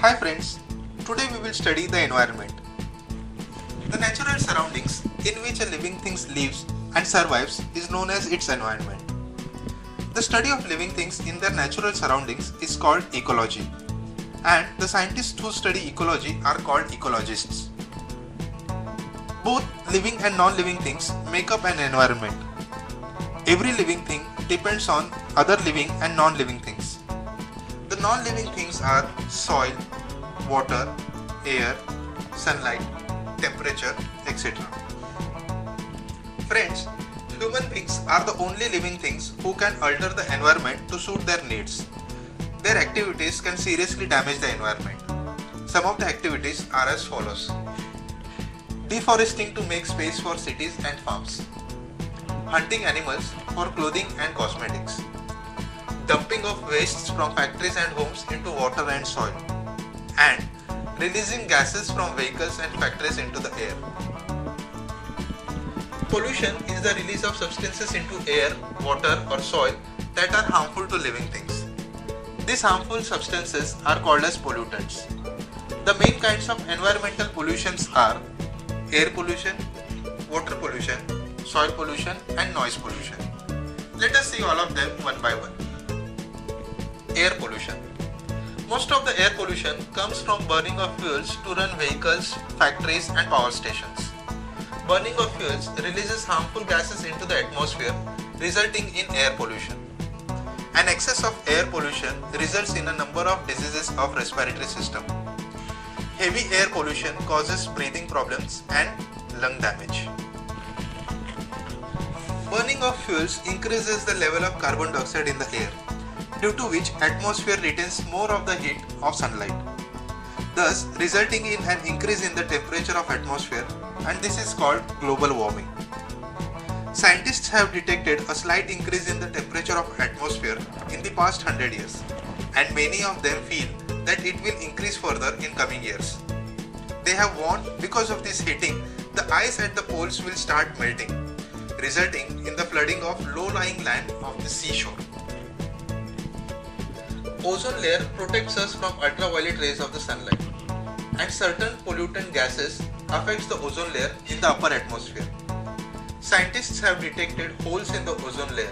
Hi friends, today we will study the environment. The natural surroundings in which a living thing lives and survives is known as its environment. The study of living things in their natural surroundings is called ecology, and the scientists who study ecology are called ecologists. Both living and non-living things make up an environment. Every living thing depends on other living and non-living things. The non-living things are soil, water, air, sunlight, temperature, etc. Friends, human beings are the only living things who can alter the environment to suit their needs. Their activities can seriously damage the environment. Some of the activities are as follows. Deforesting to make space for cities and farms. Hunting animals for clothing and cosmetics. Dumping of wastes from factories and homes into water and soil. And releasing gases from vehicles and factories into the air. Pollution is the release of substances into air, water or soil that are harmful to living things. These harmful substances are called as pollutants. The main kinds of environmental pollutions are air pollution, water pollution, soil pollution and noise pollution. Let us see all of them one by one. Air pollution. Most of the air pollution comes from burning of fuels to run vehicles, factories and power stations. Burning of fuels releases harmful gases into the atmosphere, resulting in air pollution. An excess of air pollution results in a number of diseases of respiratory system. Heavy air pollution causes breathing problems and lung damage. Burning of fuels increases the level of carbon dioxide in the air, due to which atmosphere retains more of the heat of sunlight, thus resulting in an increase in the temperature of atmosphere, and this is called global warming. Scientists have detected a slight increase in the temperature of atmosphere in the past 100 years, and many of them feel that it will increase further in coming years. They have warned because of this heating, the ice at the poles will start melting, resulting in the flooding of low-lying land of the seashore. Ozone layer protects us from ultraviolet rays of the sunlight, and certain pollutant gases affects the ozone layer in the upper atmosphere. Scientists have detected holes in the ozone layer,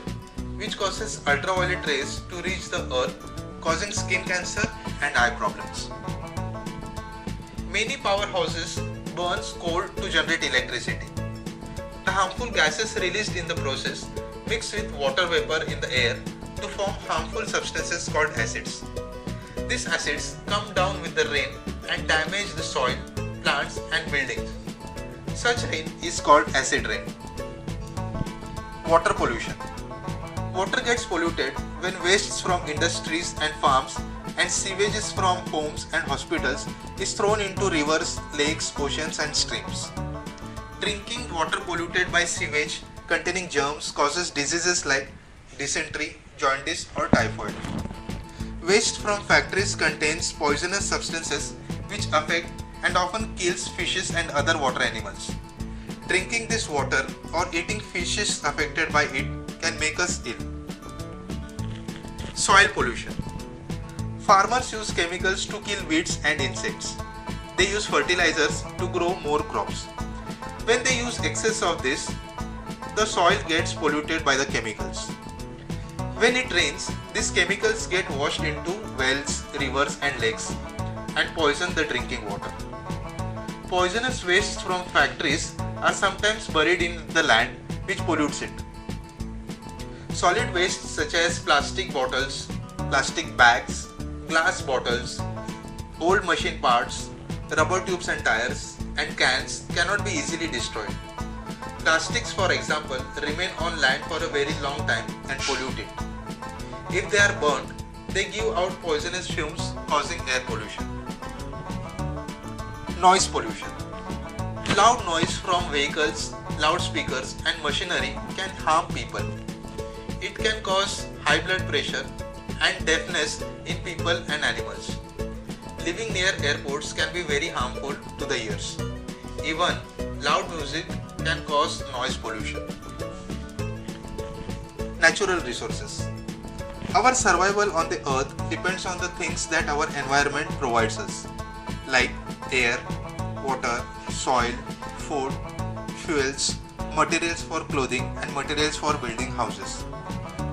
which causes ultraviolet rays to reach the earth, causing skin cancer and eye problems. Many powerhouses burn coal to generate electricity. The harmful gases released in the process mix with water vapor in the air to form harmful substances called acids. These acids come down with the rain and damage the soil, plants and buildings. Such rain is called acid rain. Water pollution. Water gets polluted when wastes from industries and farms and sewages from homes and hospitals is thrown into rivers, lakes, oceans and streams. Drinking water polluted by sewage containing germs causes diseases like dysentery, jaundice or typhoid. Waste from factories contains poisonous substances which affect and often kills fishes and other water animals. Drinking this water or eating fishes affected by it can make us ill. Soil pollution. Farmers use chemicals to kill weeds and insects. They use fertilizers to grow more crops. When they use excess of this, the soil gets polluted by the chemicals. When it rains, these chemicals get washed into wells, rivers and lakes and poison the drinking water. Poisonous wastes from factories are sometimes buried in the land, which pollutes it. Solid wastes such as plastic bottles, plastic bags, glass bottles, old machine parts, rubber tubes and tires and cans cannot be easily destroyed. Plastics, for example, remain on land for a very long time and pollute it. If they are burnt, they give out poisonous fumes causing air pollution. Noise pollution. Loud noise from vehicles, loudspeakers and machinery can harm people. It can cause high blood pressure and deafness in people and animals. Living near airports can be very harmful to the ears. Even loud music can cause noise pollution. Natural resources. Our survival on the earth depends on the things that our environment provides us, like air, water, soil, food, fuels, materials for clothing and materials for building houses.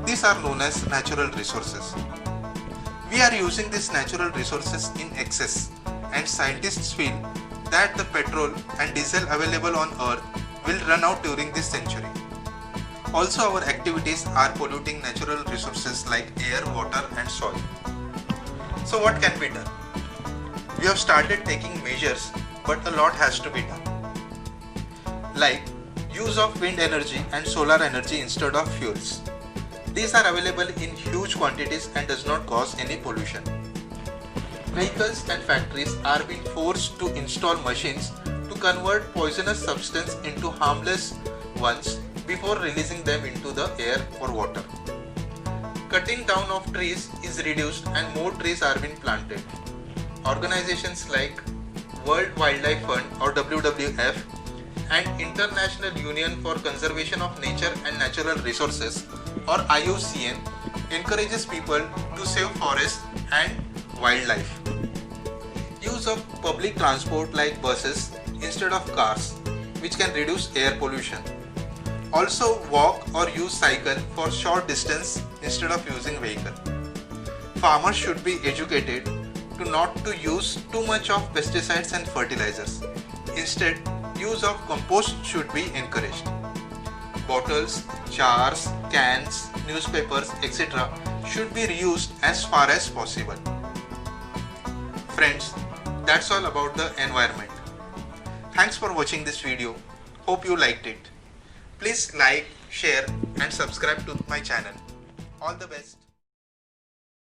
These are known as natural resources. We are using these natural resources in excess, and scientists feel that the petrol and diesel available on Earth will run out during this century. Also, our activities are polluting natural resources like air, water and soil. So what can be done? We have started taking measures, but a lot has to be done. Like use of wind energy and solar energy instead of fuels. These are available in huge quantities and does not cause any pollution. Vehicles and factories are being forced to install machines to convert poisonous substance into harmless ones before releasing them into the air or water. Cutting down of trees is reduced and more trees are being planted. Organizations like World Wildlife Fund or WWF and International Union for Conservation of Nature and Natural Resources or IUCN encourages people to save forests and wildlife. Use of public transport like buses instead of cars, which can reduce air pollution. Also walk or use cycle for short distance instead of using vehicle. Farmers should be educated to not to use too much of pesticides and fertilizers. Instead, use of compost should be encouraged. Bottles, jars, cans, newspapers, etc. should be reused as far as possible. Friends, that's all about the environment. Thanks for watching this video. Hope you liked it. Please like, share and subscribe to my channel. All the best.